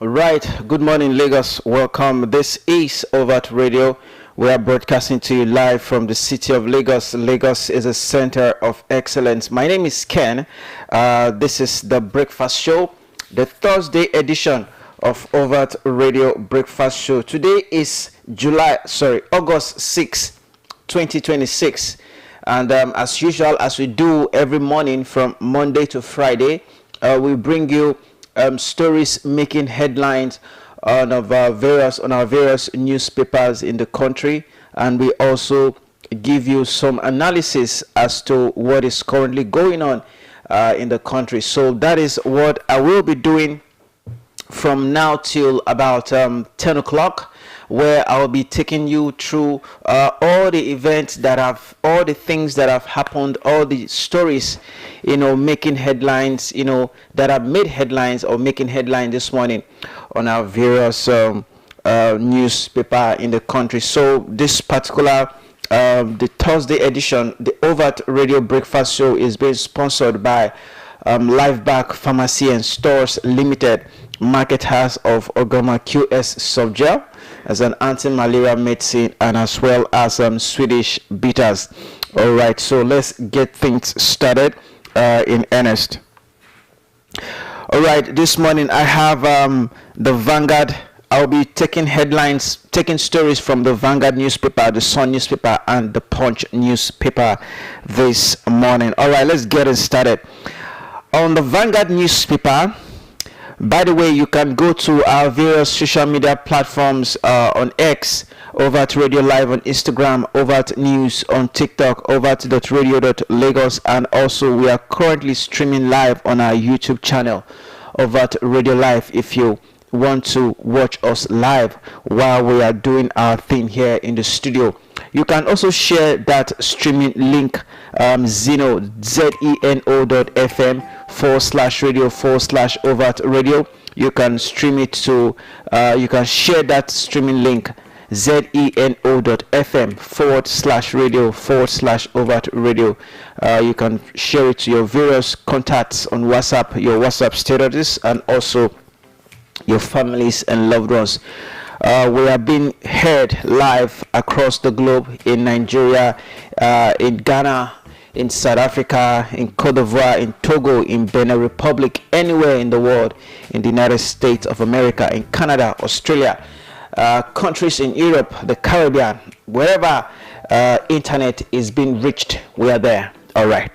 Right. Good morning, Lagos. Welcome. This is Overt Radio. We are broadcasting to you live from the city of Lagos. Lagos is a center of excellence. My name is Ken. This is the Breakfast Show, the Thursday edition of Overt Radio Breakfast Show. Today is August 6, 2026. And as usual, as we do every morning from Monday to Friday, we bring you stories making headlines on our various newspapers in the country, and we also give you some analysis as to what is currently going on in the country. So that is what I will be doing from now till about 10 o'clock, where I'll be taking you through all the events all the things that have happened, all the stories, making headlines, that have made headlines or making headlines this morning on our various newspaper in the country. So this particular the Thursday edition, the Overt Radio Breakfast Show, is being sponsored by Lifeback Pharmacy and Stores Limited, marketers of Ogoma QS Softgel as an anti-malaria medicine, and as well as Swedish bitters. All right, so let's get things started in earnest. All right, this morning I have the Vanguard. I'll be taking stories from the Vanguard newspaper, the Sun newspaper, and the Punch newspaper this morning. All right, let's get it started. On the Vanguard newspaper, by the way, you can go to our various social media platforms on X, Overt Radio Live on Instagram, Overt News on TikTok, overt.radio.lagos, and also we are currently streaming live on our YouTube channel, Overt Radio Live, if you want to watch us live while we are doing our thing here in the studio. You can also share that streaming link, zeno.fm/radio/overt radio. You can stream it to, you can share that streaming link, zeno.fm/radio/overt radio. You can share it to your various contacts on WhatsApp, your WhatsApp statuses, and also your families and loved ones. We are being heard live across the globe, in Nigeria, in Ghana, in South Africa, in Cote d'Ivoire, in Togo, in Benin Republic, anywhere in the world, in the United States of America, in Canada, Australia, countries in Europe, the Caribbean, wherever internet is being reached, we are there. All right.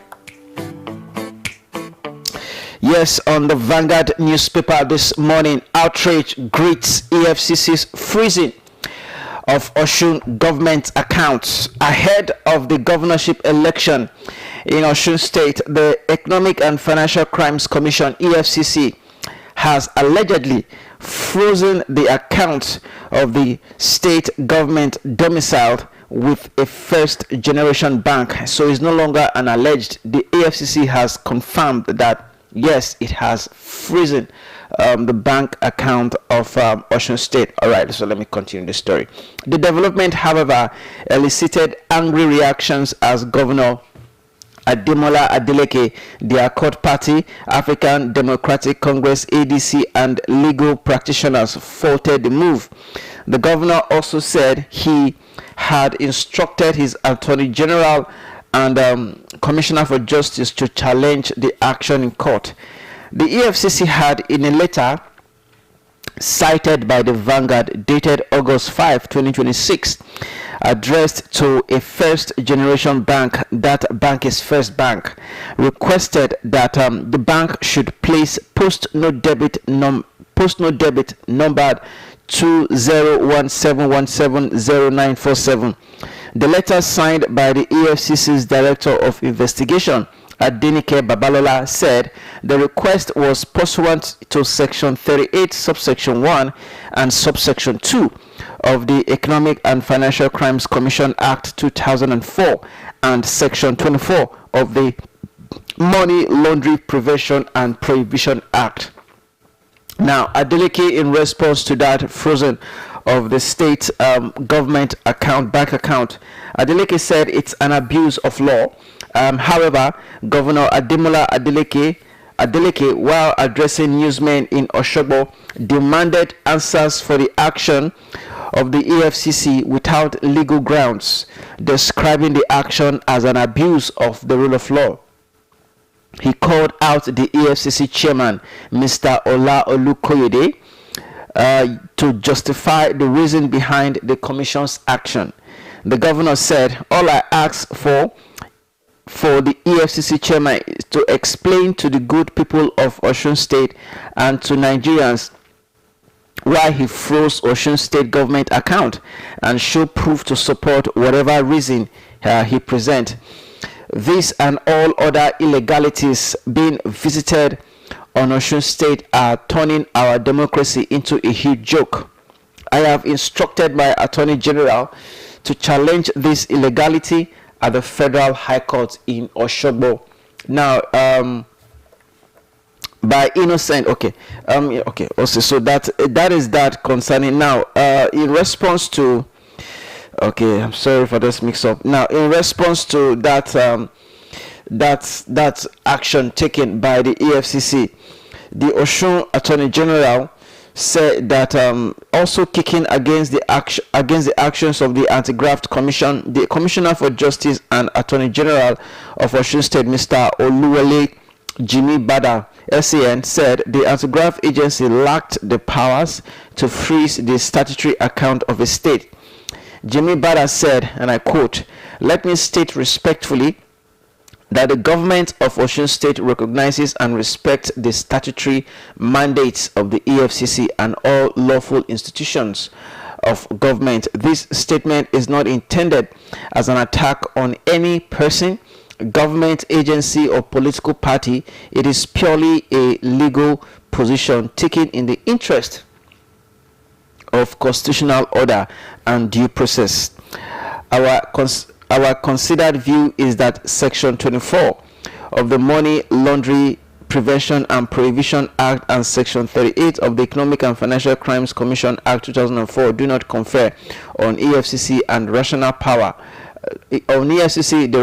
Yes, on the Vanguard newspaper this morning, outrage greets EFCC's freezing of Osun government accounts ahead of the governorship election in Osun State. The Economic and Financial Crimes Commission, EFCC, has allegedly frozen the accounts of the state government domiciled with a first generation bank. So it's no longer an alleged. The EFCC has confirmed that yes, it has frozen the bank account of Osun State. All right, so let me continue the story. The development, however, elicited angry reactions as Governor Ademola Adeleke, the Accord Party, African Democratic Congress, ADC, and legal practitioners faulted the move. The governor also said he had instructed his Attorney General and Commissioner for Justice to challenge the action in court. The EFCC had, in a letter cited by the Vanguard dated August 5, 2026, addressed to a first generation bank, that bank is First Bank, requested that the bank should place post no debit numbered 2017170947. The letter, signed by the EFCC's Director of Investigation, Adenike Babalola, said the request was pursuant to Section 38, Subsection 1 and Subsection 2 of the Economic and Financial Crimes Commission Act 2004 and Section 24 of the Money Laundering Prevention and Prohibition Act. Now, Adeleke, in response to that frozen of the state government bank account, Adeleke said it's an abuse of law. However, Governor Ademola Adeleke Adeleke, while addressing newsmen in Osogbo, demanded answers for the action of the EFCC without legal grounds, describing the action as an abuse of the rule of law. He called out the EFCC chairman, Mr. Ola Olukoyede, to justify the reason behind the commission's action. The governor said, "All I ask for the EFCC chairman is to explain to the good people of Osun State and to Nigerians why he froze Osun State government account and show proof to support whatever reason he present. This and all other illegalities being visited on Osun State are turning our democracy into a huge joke. I have instructed my Attorney General to challenge this illegality at the Federal High Court in Osogbo." Now, by innocent, okay, also, so that is that concerning. Now, in response to, okay, I'm sorry for this mix-up. Now, in response to that, that action taken by the EFCC, the Osun Attorney General said that also kicking against the actions of the Anti-Graft Commission, the Commissioner for Justice and Attorney General of Osun State, Mr. Oluwole Jimmy Bada, SAN, said the Anti-Graft Agency lacked the powers to freeze the statutory account of a state. Jimmy Bada said, and I quote, "Let me state respectfully that the government of Osun State recognizes and respects the statutory mandates of the EFCC and all lawful institutions of government. This statement is not intended as an attack on any person, government agency, or political party. It is purely a legal position taken in the interest of constitutional order and due process. Our considered view is that Section 24 of the Money Laundering Prevention and Prohibition Act and Section 38 of the Economic and Financial Crimes Commission Act 2004 do not confer on EFCC and rational power. On EFCC, the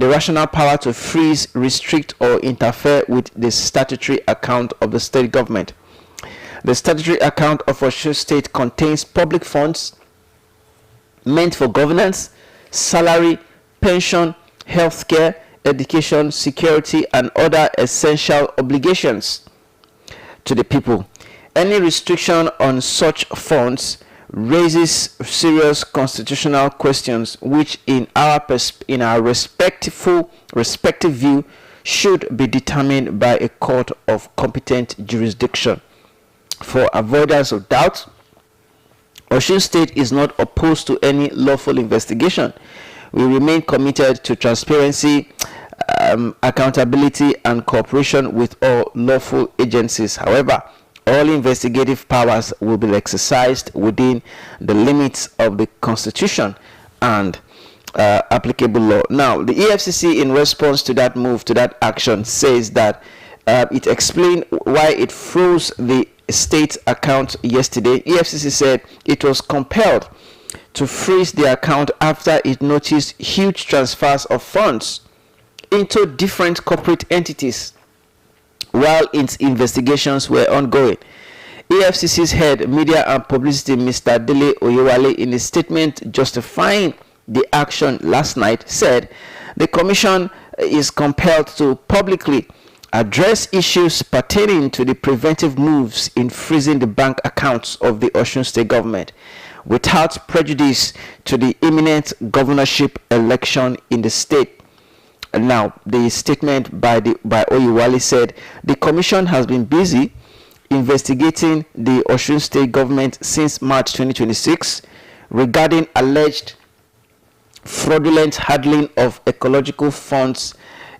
rational power to freeze, restrict, or interfere with the statutory account of the state government. The statutory account of Osun State contains public funds meant for governance, salary, pension, healthcare, education, security, and other essential obligations to the people. Any restriction on such funds raises serious constitutional questions, which, in our respective view, should be determined by a court of competent jurisdiction. For avoidance of doubt, Osun State is not opposed to any lawful investigation. We remain committed to transparency, accountability, and cooperation with all lawful agencies. However, all investigative powers will be exercised within the limits of the Constitution and applicable law. Now, the EFCC, in response to that move, to that action, says that it explained why it froze the state account yesterday. EFCC said it was compelled to freeze the account after it noticed huge transfers of funds into different corporate entities while its investigations were ongoing. EFCC's head media and publicity, Mr. Dele Oyewale, in a statement justifying the action last night, said the commission is compelled to publicly address issues pertaining to the preventive moves in freezing the bank accounts of the Osun State government without prejudice to the imminent governorship election in the state. Now, the statement by Oyewale said the commission has been busy investigating the Osun State government since March 2026 regarding alleged fraudulent handling of ecological funds,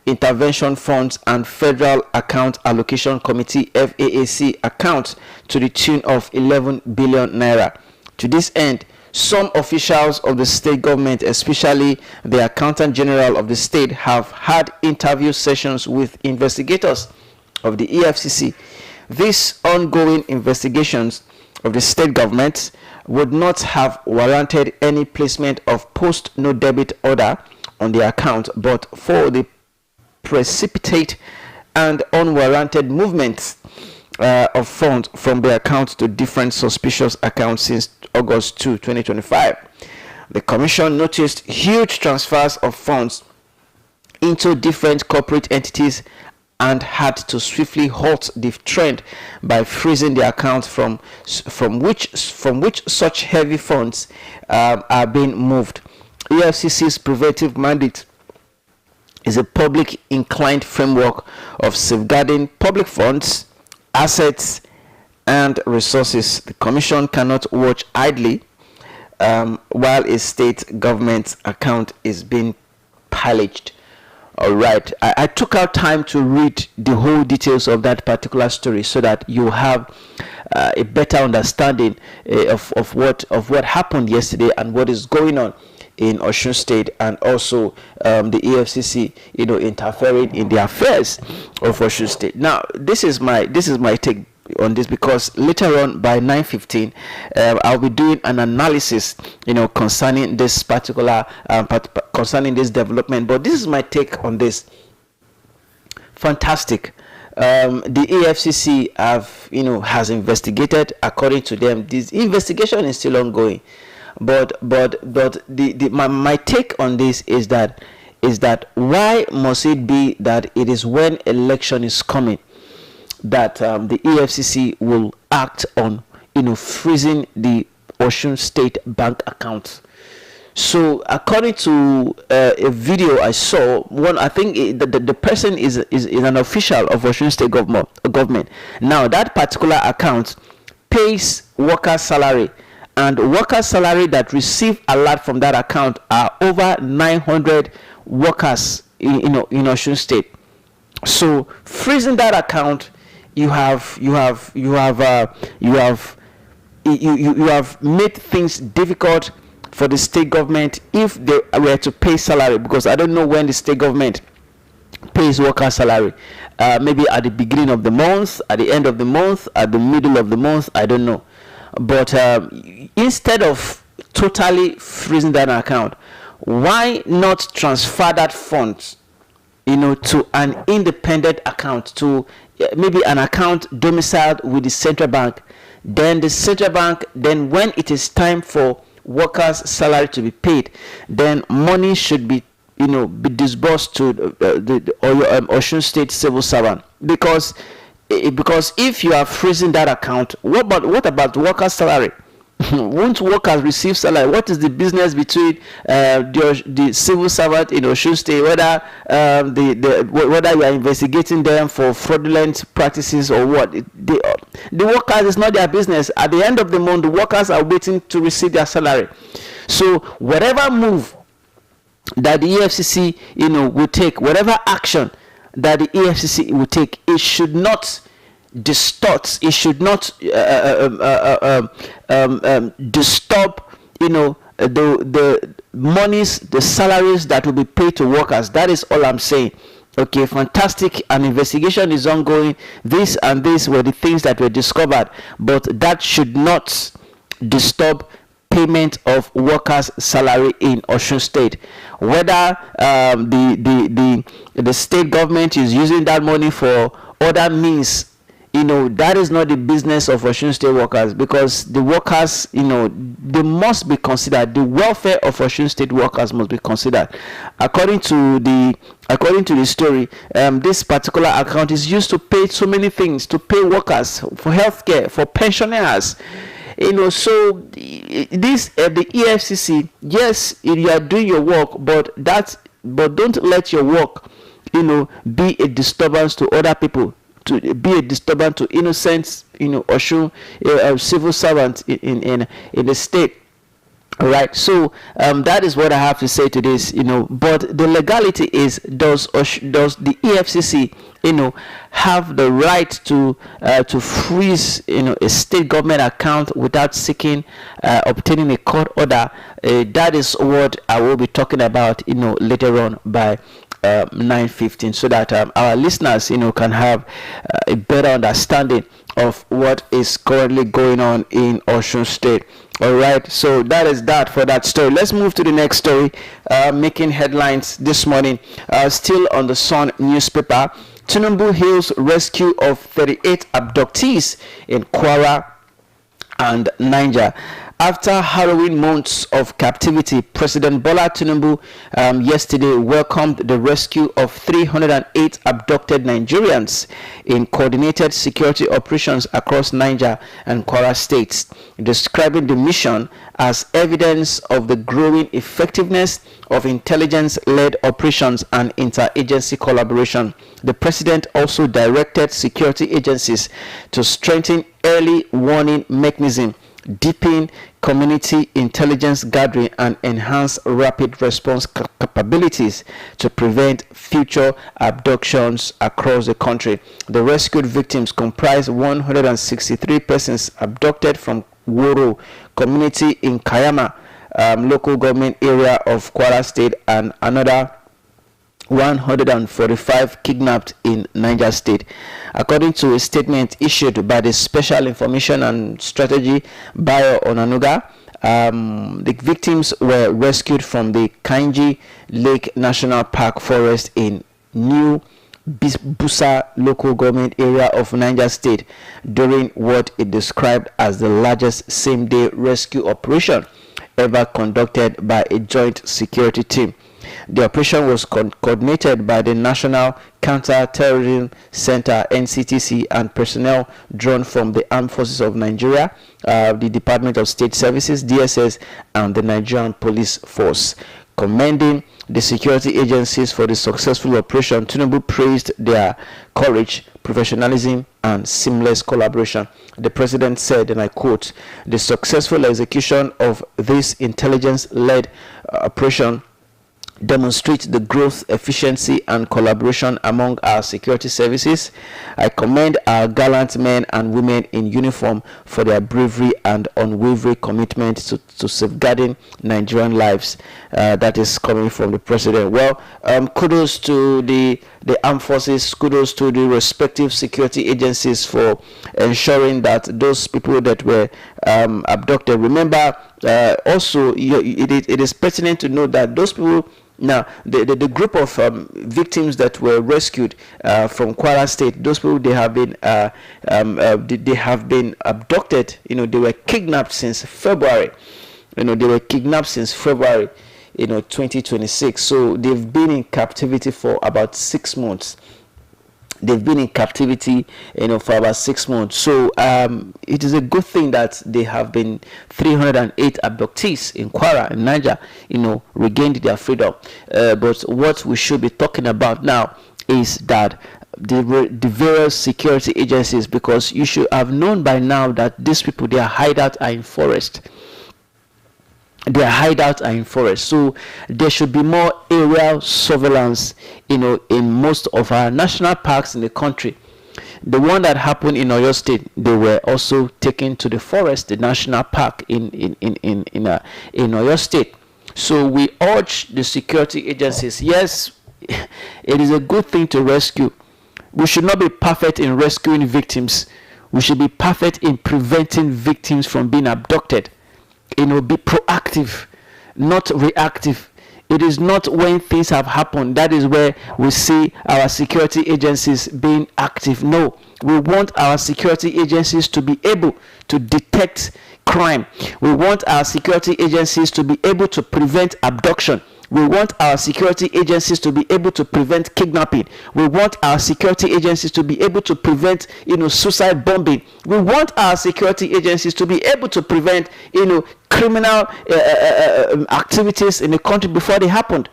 intervention funds, and Federal Account Allocation Committee FAAC accounts to the tune of 11 billion naira. To this end, some officials of the state government, especially the Accountant General of the state, have had interview sessions with investigators of the EFCC. These ongoing investigations of the state government would not have warranted any placement of post-no debit order on the account, but for the precipitate and unwarranted movements of funds from the accounts to different suspicious accounts since August 2, 2025. The Commission noticed huge transfers of funds into different corporate entities and had to swiftly halt the trend by freezing the accounts from which such heavy funds are being moved. EFCC's preventive mandate is a public inclined framework of safeguarding public funds, assets, and resources. The Commission cannot watch idly while a state government account is being pillaged. All right, I took out time to read the whole details of that particular story so that you have a better understanding of what happened yesterday and what is going on in Osun State, and also the EFCC, interfering in the affairs of Osun State. Now, this is my take on this, because later on by 9:15 I'll be doing an analysis concerning this particular concerning this development. But this is my take on this. Fantastic. The EFCC has investigated. According to them, this investigation is still ongoing, but my take on this is that why must it be that it is when election is coming that the EFCC will act on freezing the Osun State bank accounts? So according to a video I saw, I think the person is an official of Osun State government. Now that particular account pays workers' salary, and workers' salary that receive alert from that account are over 900 workers in Osun State. So freezing that account, you have made things difficult for the state government if they were to pay salary, because I don't know when the state government pays worker salary. Maybe at the beginning of the month, at the end of the month, at the middle of the month, I don't know. But instead of totally freezing that account, why not transfer that funds to an independent account, to maybe an account domiciled with the central bank? Then the central bank, then when it is time for workers' salary to be paid, then money should be disbursed to the Osun State civil servant. Because if you are freezing that account, what about workers' salary? Won't workers receive salary? What is the business between the civil servant in Osun State, whether whether you are investigating them for fraudulent practices or what? The workers, is not their business. At the end of the month, the workers are waiting to receive their salary. So whatever move that the EFCC will take, whatever action that the EFCC will take, it should not distort, it should not disturb the monies, the salaries that will be paid to workers. That is all I'm saying. Okay, fantastic. An investigation is ongoing. This and this were the things that were discovered, but that should not disturb payment of workers' salary in Osun State. Whether the state government is using that money for other means, that is not the business of Osun State workers, because the workers, they must be considered. The welfare of Osun State workers must be considered. According to the story, this particular account is used to pay so many things, to pay workers for healthcare, for pensioners. So this the EFCC, yes, you are doing your work, but don't let your work, be a disturbance to other people, to be a disturbance to innocent, Osun civil servants in the state. All right, so that is what I have to say to this. But the legality is, does the EFCC have the right to freeze a state government account without seeking obtaining a court order? That is what I will be talking about later on by 9:15, so that our listeners can have a better understanding of what is currently going on in Osun State. All right, so that is that for that story. Let's move to the next story, making headlines this morning. Still on the Sun newspaper, Tinubu hails rescue of 38 abductees in Kwara and Niger. After harrowing months of captivity, President Bola Tinubu yesterday welcomed the rescue of 308 abducted Nigerians in coordinated security operations across Niger and Kwara states, describing the mission as evidence of the growing effectiveness of intelligence-led operations and interagency collaboration. The president also directed security agencies to strengthen early warning mechanism, deepen community intelligence gathering, and enhance rapid response capabilities to prevent future abductions across the country. The rescued victims comprise 163 persons abducted from Woro community in Kayama local government area of Kwara State, and another 145 kidnapped in Niger State. According to a statement issued by the Special Information and Strategy Bayo Onanuga, the victims were rescued from the Kainji Lake National Park forest in New Busa local government area of Niger State during what it described as the largest same-day rescue operation ever conducted by a joint security team. The operation was coordinated by the National Counter-Terrorism Center (NCTC) and personnel drawn from the Armed Forces of Nigeria, the Department of State Services (DSS), and the Nigerian Police Force. Commending the security agencies for the successful operation, Tinubu praised their courage, professionalism, and seamless collaboration. The president said, and I quote, "The successful execution of this intelligence-led operation demonstrates the growth, efficiency, and collaboration among our security services. I commend our gallant men and women in uniform for their bravery and unwavering commitment to safeguarding Nigerian lives." That is coming from the president. Well, kudos to the armed forces, kudos to the respective security agencies for ensuring that those people that were abducted. Remember, also, it is pertinent to note that those people. Now, the group of victims that were rescued from Kwara State, those people, they have been abducted. They were kidnapped since February. They were kidnapped since February, 2026. So they've been in captivity for about 6 months. They've been in captivity, for about 6 months. So it is a good thing that they have been 308 abductees in Kwara and Niger, regained their freedom. But what we should be talking about now is that the various security agencies, because you should have known by now that these people, their hideout are in forest. Their hideouts are in forest, so there should be more aerial surveillance, in most of our national parks in the country. The one that happened in Oyo State, they were also taken to the forest, the national park in Oyo State. So we urge the security agencies. Yes, it is a good thing to rescue. We should not be perfect in rescuing victims. We should be perfect in preventing victims from being abducted. Be proactive, not reactive. It is not when things have happened that is where we see our security agencies being active. No, we want our security agencies to be able to detect crime. We want our security agencies to be able to prevent abduction. We want our security agencies to be able to prevent kidnapping. We want our security agencies to be able to prevent, suicide bombing. We want our security agencies to be able to prevent, criminal activities in the country before they happened.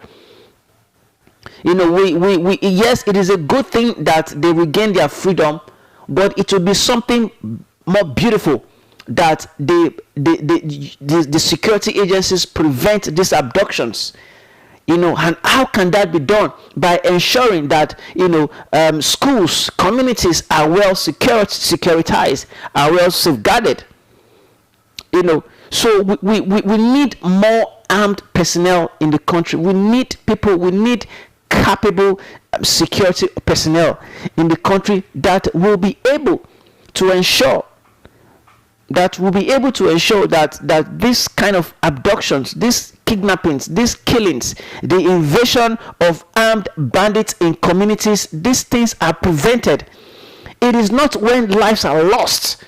Yes, it is a good thing that they regain their freedom, but it will be something more beautiful that the security agencies prevent these abductions. And how can that be done? By ensuring that schools, communities are well securitized, are well safeguarded. So we need more armed personnel in the country. We need people. We need capable security personnel in the country that will be able to ensure that this kind of abductions, this kidnappings, these killings, the invasion of armed bandits in communities, these things are prevented. It is not when lives are lost.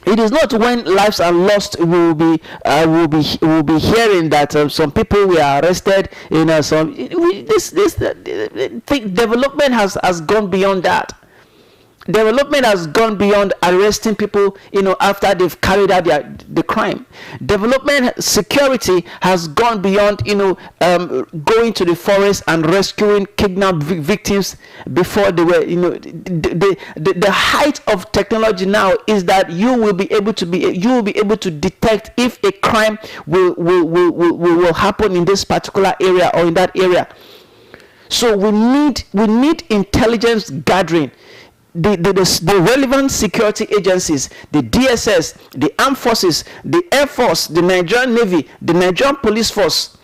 It is not when lives are lost we will be hearing that some people were arrested. Development has gone beyond that. Development has gone beyond arresting people, after they've carried out the crime. Development security has gone beyond, going to the forest and rescuing kidnapped victims before they were, the height of technology now is that you will be able to detect if a crime will happen in this particular area or in that area. So we need intelligence gathering. The relevant security agencies, the DSS, the Armed Forces, the Air Force, the Nigerian Navy, the Nigerian Police Force,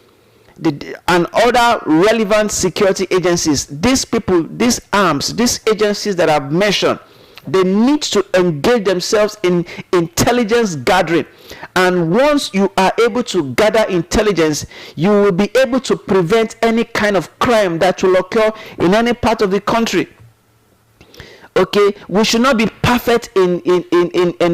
and other relevant security agencies, these people, these arms, these agencies that I've mentioned, they need to engage themselves in intelligence gathering. And once you are able to gather intelligence, you will be able to prevent any kind of crime that will occur in any part of the country. Okay, we should not be perfect in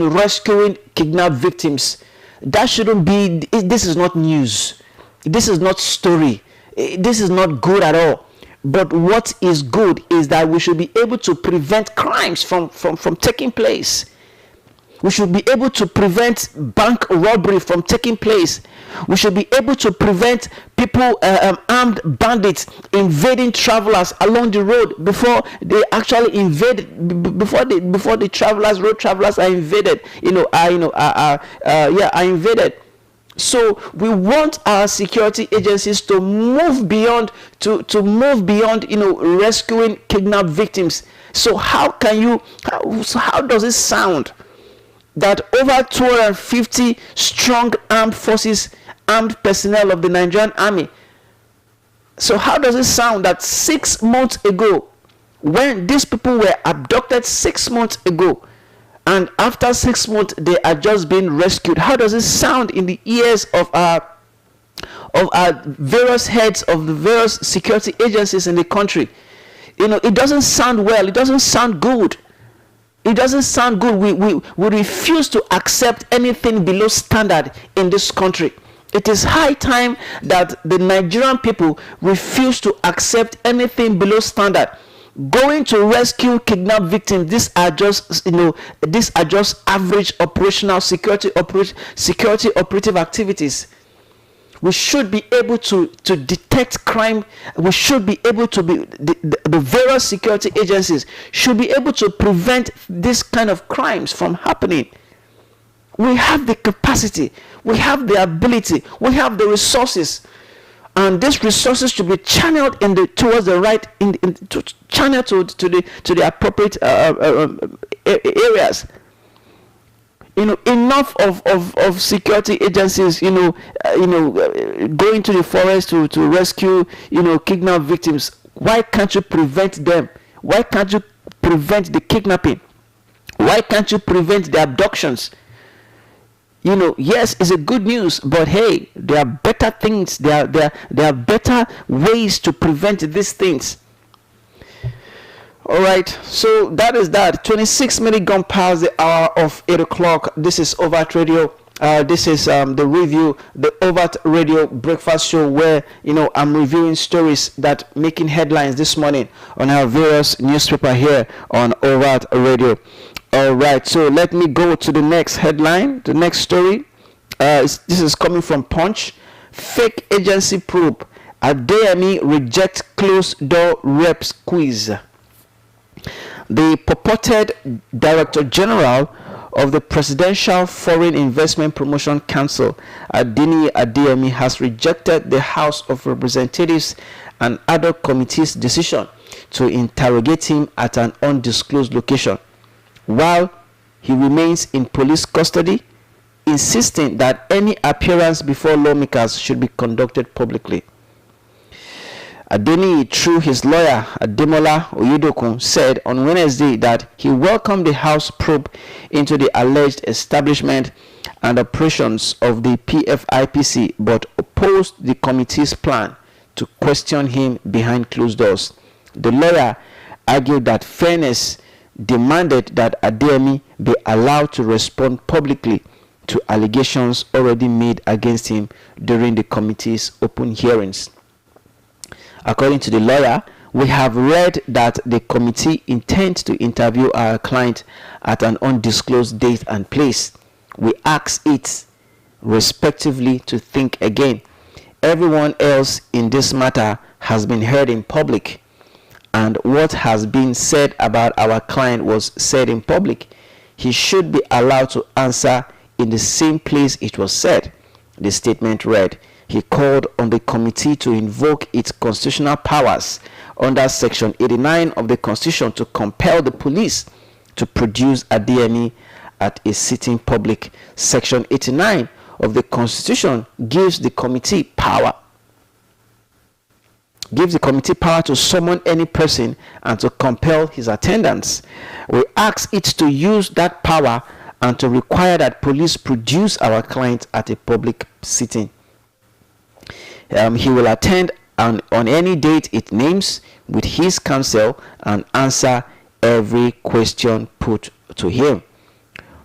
rescuing kidnapped victims. That shouldn't be. This is not news. This is not story. This is not good at all. But what is good is that we should be able to prevent crimes from taking place. We should be able to prevent bank robbery from taking place. We should be able to prevent people, armed bandits, invading travelers along the road before they actually invade. Before the road travelers are invaded. Are invaded. So we want our security agencies to move beyond rescuing kidnapped victims. So how does it sound that over 250 strong armed forces, armed personnel of the Nigerian Army? So how does it sound that 6 months ago, when these people were abducted 6 months ago, and after 6 months they are just being rescued? How does it sound in the ears of our various heads of the various security agencies in the country? It doesn't sound well. It doesn't sound good. It doesn't sound good. We refuse to accept anything below standard in this country. It is high time that the Nigerian people refuse to accept anything below standard. Going to rescue kidnapped victims, these are just average operational security operative activities. We should be able to detect crime. We should be able to the various security agencies should be able to prevent this kind of crimes from happening. We have the capacity, we have the ability, we have the resources, and these resources should be channeled towards the right, channeled to the appropriate areas. Enough of security agencies, going to the forest to rescue, kidnapped victims. Why can't you prevent them? Why can't you prevent the kidnapping? Why can't you prevent the abductions? Yes, it's a good news, but hey, there are better things. There are better ways to prevent these things. All right, so that is that. 26 minutes gone past the hour of 8 o'clock. This is Overt Radio. This is the review, the Overt Radio breakfast show, where I'm reviewing stories that making headlines this morning on our various newspaper here on Overt Radio. All right, so let me go to the next headline, the next story. This is coming from Punch. Fake agency probe. Adeyemi rejects closed door reps quiz. The purported Director General of the Presidential Foreign Investment Promotion Council, Adeyemi, has rejected the House of Representatives and other committees' decision to interrogate him at an undisclosed location, while he remains in police custody, insisting that any appearance before lawmakers should be conducted publicly. Adeyemi, through his lawyer Ademola Oyedokun, said on Wednesday that he welcomed the House probe into the alleged establishment and operations of the PFIPC, but opposed the committee's plan to question him behind closed doors. The lawyer argued that fairness demanded that Adeyemi be allowed to respond publicly to allegations already made against him during the committee's open hearings. According to the lawyer, we have read that the committee intends to interview our client at an undisclosed date and place. We ask it respectively to think again. Everyone else in this matter has been heard in public, and what has been said about our client was said in public. He should be allowed to answer in the same place it was said. The statement read. He called on the committee to invoke its constitutional powers under Section 89 of the Constitution to compel the police to produce Adeyemi at a sitting public. Section 89 of the Constitution gives the committee power to summon any person and to compel his attendance. We ask it to use that power and to require that police produce our client at a public sitting. He will attend on any date it names with his counsel and answer every question put to him.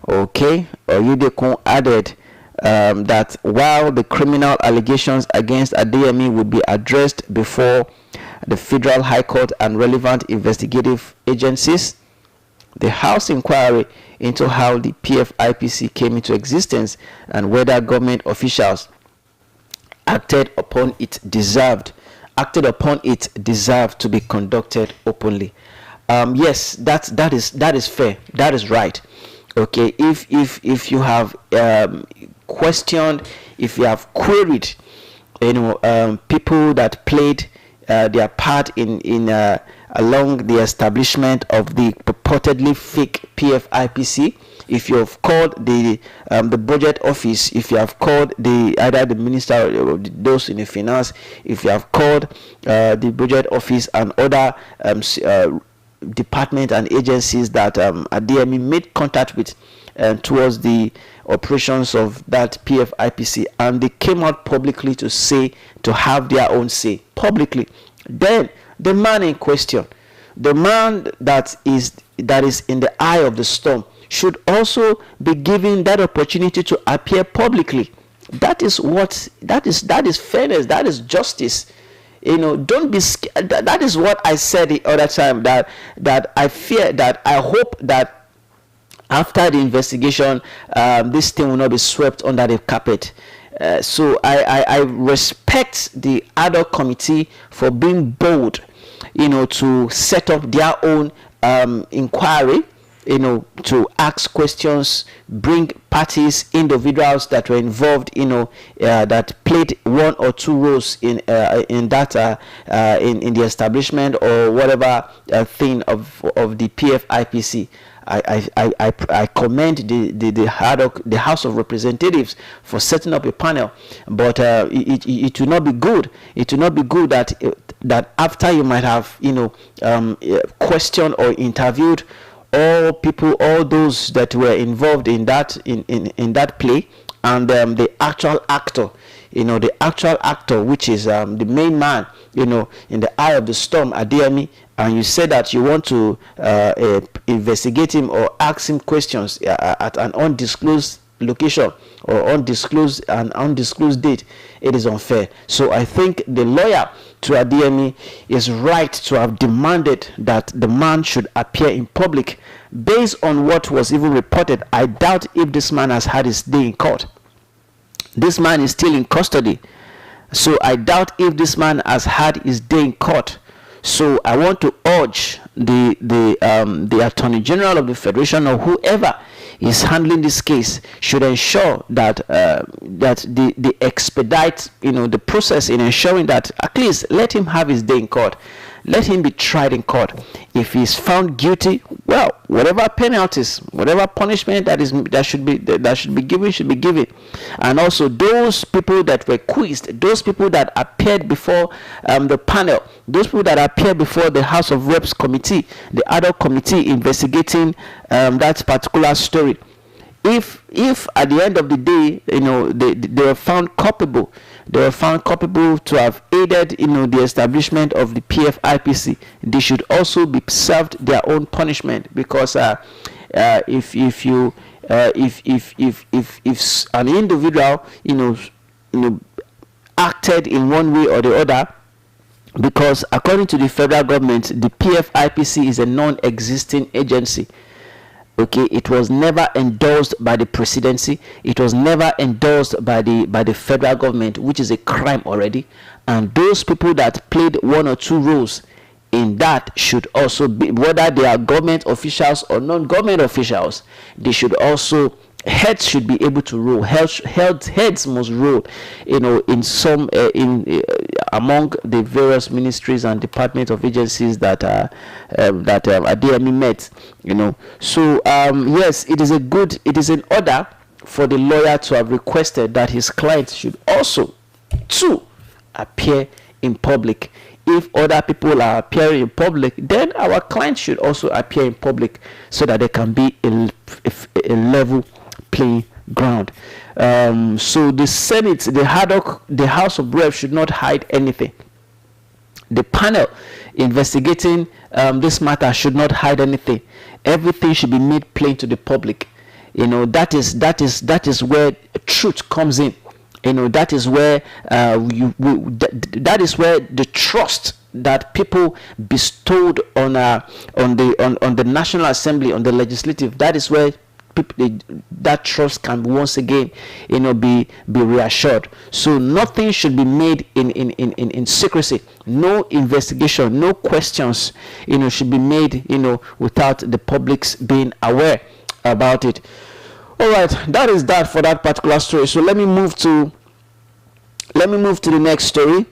Okay, Oyedekun added that while the criminal allegations against Adeyemi will be addressed before the Federal High Court and relevant investigative agencies, the House inquiry into how the PFIPC came into existence and whether government officials acted upon it deserved to be conducted openly. Yes, that is fair. That is right. Okay, if you have questioned, if you have queried, people that played their part in along the establishment of the purportedly fake PFIPC, if you have called the budget office, if you have called either the minister or those in the finance, if you have called the budget office and other department and agencies that Adeyemi made contact with towards the operations of that PFIPC, and they came out publicly to have their own say publicly, then the man in question, the man that is in the eye of the storm, should also be given that opportunity to appear publicly. That is fairness. That is justice. Don't be scared. That is what I said the other time, that I fear, that I hope that after the investigation, this thing will not be swept under the carpet. So I respect the ad hoc committee for being bold, to set up their own inquiry, to ask questions, bring parties, individuals that were involved, that played one or two roles in the establishment or whatever thing of the PFIPC. I commend the House of Representatives for setting up a panel, but it will not be good. It will not be good that after you might have questioned or interviewed all those that were involved in that play, and the actual actor, which is the main man, in the eye of the storm, Adeyemi, and you say that you want to investigate him or ask him questions at an undisclosed location or undisclosed date, it is unfair. So I think the lawyer to Adeyemi is right to have demanded that the man should appear in public. Based on what was even reported, I doubt if this man has had his day in court. This man is still in custody, so I doubt if this man has had his day in court. So I want to urge the Attorney General of the Federation or whoever is handling this case should ensure that they expedite the process in ensuring that at least let him have his day in court. Let him be tried in court. If he is found guilty, well, whatever penalties, whatever punishment that should be given should be given. And also those people that were quizzed, those people that appeared before the panel, those people that appeared before the House of Reps committee, the ad hoc committee investigating that particular story. if at the end of the day, they were found culpable, to have aided, the establishment of the PFIPC, they should also be served their own punishment. Because if an individual, acted in one way or the other, because according to the federal government, the PFIPC is a non-existing agency. Okay, it was never endorsed by the presidency. It was never endorsed by the federal government, which is a crime already. And those people that played one or two roles in that should also be, whether they are government officials or non-government officials, they should also, heads should be able to rule. Heads must rule, in some among the various ministries and departments of agencies that Adeyemi met. So yes, it is in order for the lawyer to have requested that his client should also too appear in public. If other people are appearing in public, then our client should also appear in public, so that there can be a level playing ground. So the Senate, the House of Reps should not hide anything. The panel investigating this matter should not hide anything. Everything should be made plain to the public. That is where truth comes in. That is where that is where the trust that people bestowed on the National Assembly, on the legislative, that is where that trust can once again be reassured. So nothing should be made in secrecy. No investigation, no questions should be made without the public's being aware about it. All right, that is that for that particular story. So let me move to the next story.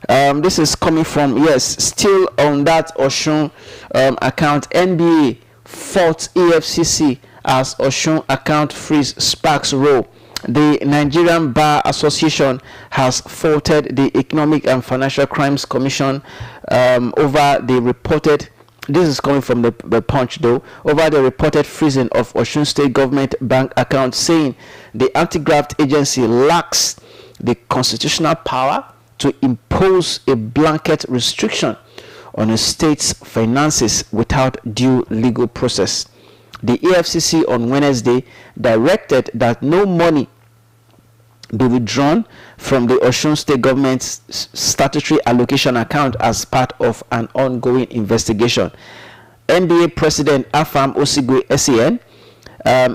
This is coming from, still on that Osun account. NBA fought EFCC as Osun account freeze sparks row. The Nigerian Bar Association has faulted the Economic and Financial Crimes Commission over the reported, this is coming from the Punch though, over the reported freezing of Osun State government bank accounts, saying the anti-graft agency lacks the constitutional power to impose a blanket restriction on a state's finances without due legal process. The EFCC on Wednesday directed that no money be withdrawn from the Osun State government's statutory allocation account as part of an ongoing investigation. NBA President Afam Osigwe SAN,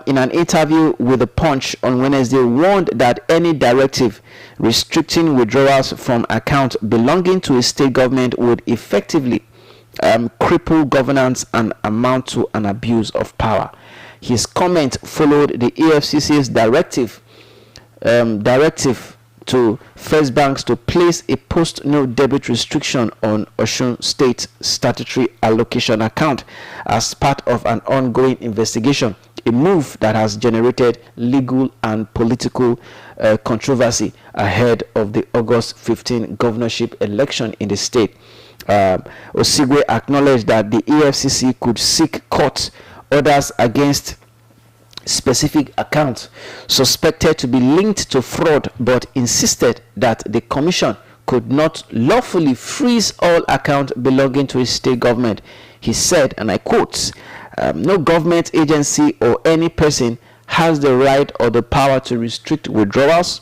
in an interview with the Punch on Wednesday, warned that any directive restricting withdrawals from accounts belonging to a state government would effectively cripple governance and amount to an abuse of power. His comment followed the EFCC's directive to First Banks to place a post-no debit restriction on Osun State statutory allocation account as part of an ongoing investigation, a move that has generated legal and political controversy ahead of the August 15 governorship election in the state. Osigwe acknowledged that the EFCC could seek court orders against specific accounts suspected to be linked to fraud, but insisted that the commission could not lawfully freeze all accounts belonging to a state government. He said, and I quote, no government agency or any person has the right or the power to restrict withdrawals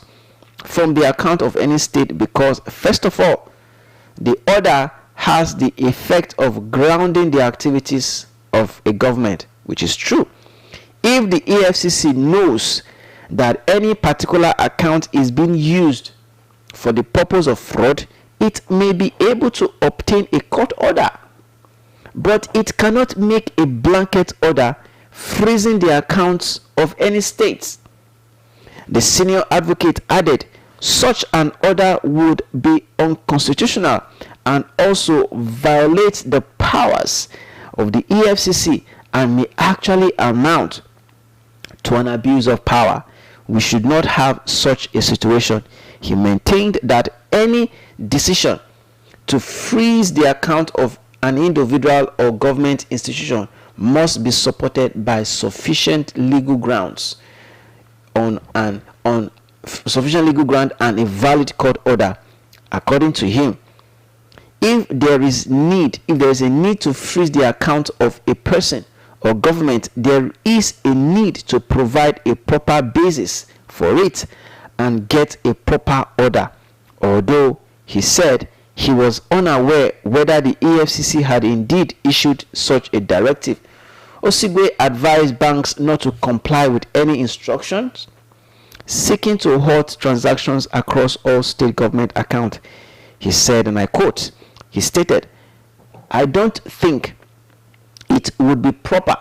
from the account of any state, because first of all, the order has the effect of grounding the activities of a government, which is true. If the EFCC knows that any particular account is being used for the purpose of fraud, it may be able to obtain a court order, but it cannot make a blanket order freezing the accounts of any states. The senior advocate added, such an order would be unconstitutional and also violate the powers of the EFCC and may actually amount to an abuse of power. We should not have such a situation. He maintained that any decision to freeze the account of an individual or government institution must be supported by sufficient legal grounds on sufficient legal ground and a valid court order. According to him, if there is a need to freeze the account of a person or government, there is a need to provide a proper basis for it and get a proper order. Although he said he was unaware whether the EFCC had indeed issued such a directive, Osigwe advised banks not to comply with any instructions seeking to halt transactions across all state government accounts. He said, and I quote, he stated, "I don't think it would be proper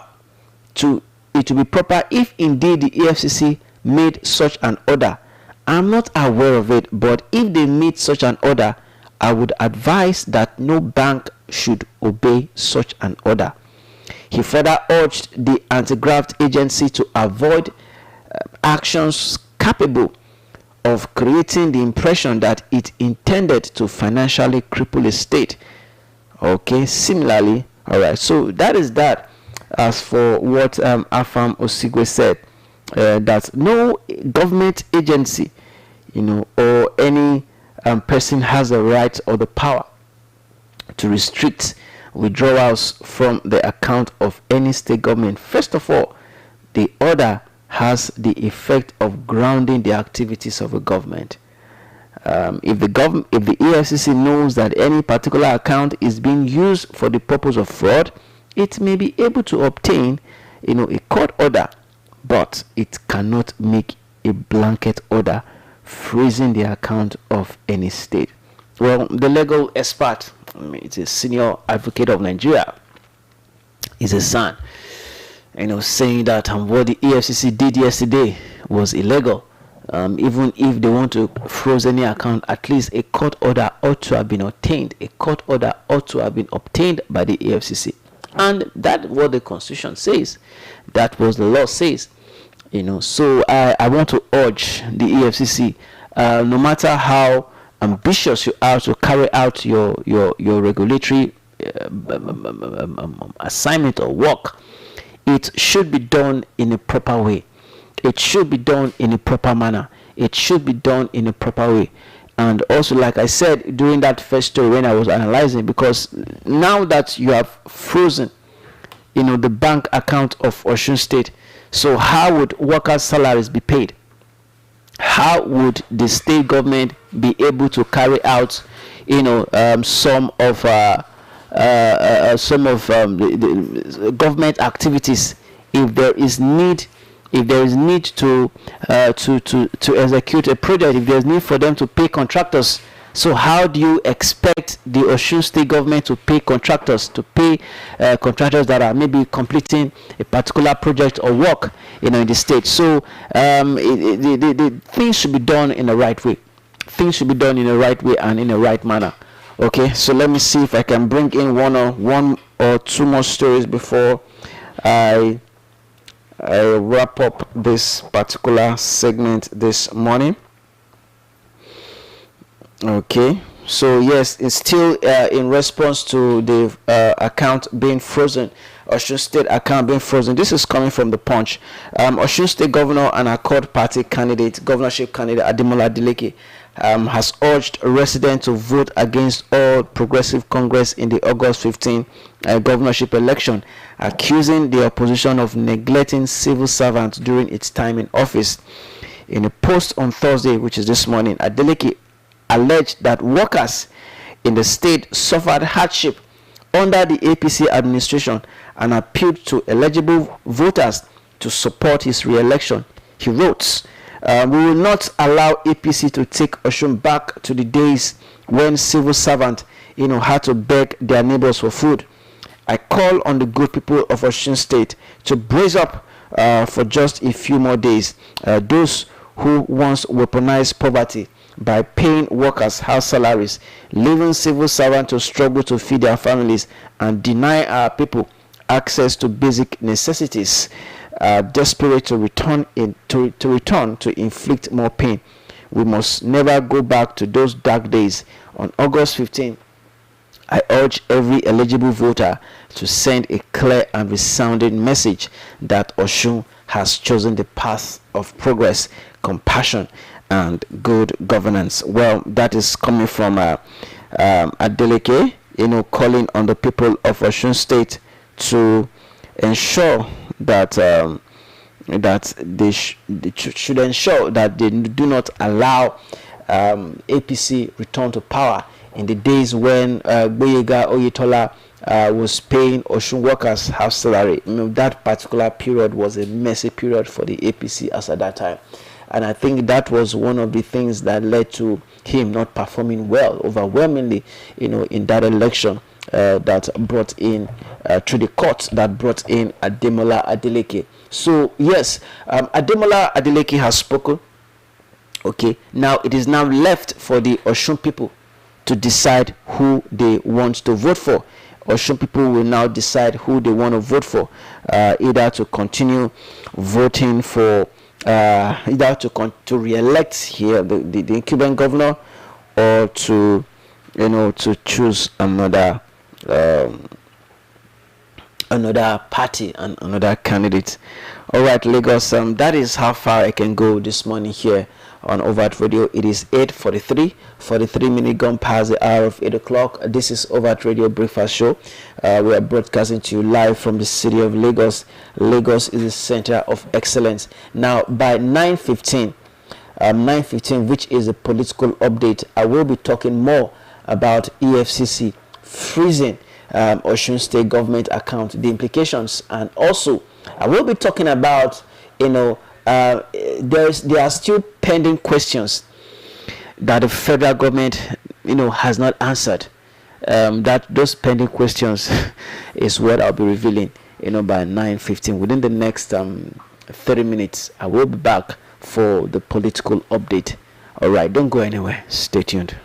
if indeed the EFCC made such an order. I'm not aware of it, but if they made such an order, I would advise that no bank should obey such an order." He further urged the anti-graft agency to avoid actions capable of creating the impression that it intended to financially cripple a state. Okay, similarly, all right, so that is that. As for what Afam Osigwe said, that no government agency, or any person has the right or the power to restrict withdrawals from the account of any state government. First of all, the order has the effect of grounding the activities of a government. If the EFCC knows that any particular account is being used for the purpose of fraud, it may be able to obtain, a court order, but it cannot make a blanket order freezing the account of any state. Well, the legal expert, it's a senior advocate of Nigeria, is a son, saying that what the EFCC did yesterday was illegal. Even if they want to freeze any account, at least a court order ought to have been obtained. A court order ought to have been obtained by the EFCC. And that's what the Constitution says. That was the law says. So I want to urge the EFCC, no matter how ambitious you are to carry out your regulatory assignment or work, it should be done in a proper way. It should be done in a proper manner. It should be done in a proper way. And also, like I said during that first story when I was analyzing, because now that you have frozen, the bank account of Osun State, so how would workers' salaries be paid? How would the state government be able to carry out, some of the government activities if there is need to execute a project, if there's need for them to pay contractors? So how do you expect the Osun State government to pay contractors that are maybe completing a particular project or work in the state? So the things should be done in the right way. Things should be done in the right way and in the right manner. Okay, so let me see if I can bring in one or two more stories before I wrap up this particular segment this morning. Okay, so yes, it's still in response to the account being frozen, Osun State account being frozen. This is coming from the Punch. Osun State Governor and Accord Party governorship candidate Ademola Adeleke has urged residents to vote against All Progressive Congress in the August 15 governorship election, accusing the opposition of neglecting civil servants during its time in office. In a post on Thursday, which is this morning, Adeleke alleged that workers in the state suffered hardship under the APC administration and appealed to eligible voters to support his re-election. He wrote, "We will not allow APC to take Osun back to the days when civil servants, had to beg their neighbors for food. I call on the good people of Osun State to brace up for just a few more days. Those who once weaponized poverty by paying workers house salaries, leaving civil servants to struggle to feed their families, and deny our people access to basic necessities, desperate to return to inflict more pain. We must never go back to those dark days. On August 15, I urge every eligible voter to send a clear and resounding message that Osun has chosen the path of progress, compassion, and good governance. Well, that is coming from Adeleke, calling on the people of Osun State to ensure that that they should ensure that they do not allow APC return to power in the days when Gboyega Oyetola was paying Osun workers half salary. That particular period was a messy period for the APC as at that time. And I think that was one of the things that led to him not performing well overwhelmingly, in that election that brought in through the court that brought in Ademola Adeleke. So yes, Ademola Adeleke has spoken. Okay, now it is now left for the Osun people to decide who they want to vote for. Osun people will now decide who they want to vote for, either to continue voting for either to re-elect here the incumbent governor, or to to choose another party and another candidate. All right, Lagos, that is how far I can go this morning here on Overt Radio. It is 8:43 minutes gone past the hour of 8 o'clock. This is Overt Radio Breakfast Show. We are broadcasting to you live from the city of Lagos. Lagos is the center of excellence. Now, by 9:15, which is a political update, I will be talking more about EFCC freezing Osun State government account, the implications, and also I will be talking about there are still pending questions that the federal government has not answered. That those pending questions is what I'll be revealing by 9:15. Within the next 30 minutes I will be back for the political update. All right, don't go anywhere, stay tuned.